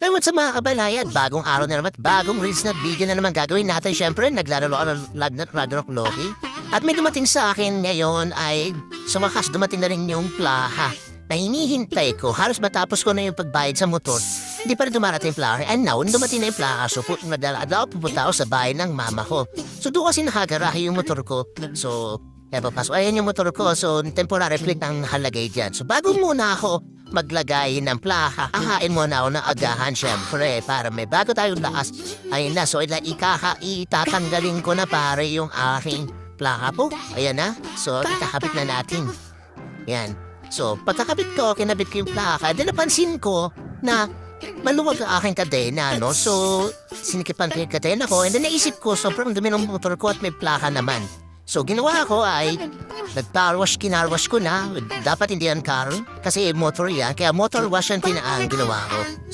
Hey, what's up mga kabalayan? Bagong araw na naman at bagong reels na video na naman gagawin natin. Siyempre, naglalaro ako ng Ragnarok Loki. At may dumating sa akin ngayon ay sumakas dumating na rin yung plaha na hinihintay ko. Halos matapos ko na yung pagbayad sa motor. Hindi pa rin dumarating yung plaha. And now, dumating na yung plaha. So, pupunta ako sa bahay ng mama ko. So, doon kasi nakagarahe yung motor ko. So, kaya papasok. Ayan yung motor ko. So, temporary plate ang halagay dyan. So, bago muna ako maglagay ng plaha, ahain muna ako ng agahan syempre para may bago tayong lakas. Ayun na, so itatanggalin ko na pare yung aking plaha po. Ayan na, so itakabit na natin. Yan. So, pagkakabit ko, kinabit ko yung plaha, then napansin ko na maluwag ang aking kadena, no? So, sinikipan ko yung kadena ko, and then naisip ko, sobrang dumi ng motor ko at may plaha naman. So, ginawa ko ay kinarwash ko na. Dapat hindi yan car kasi motor yan. Kaya motor wash ang ginawa ko. So,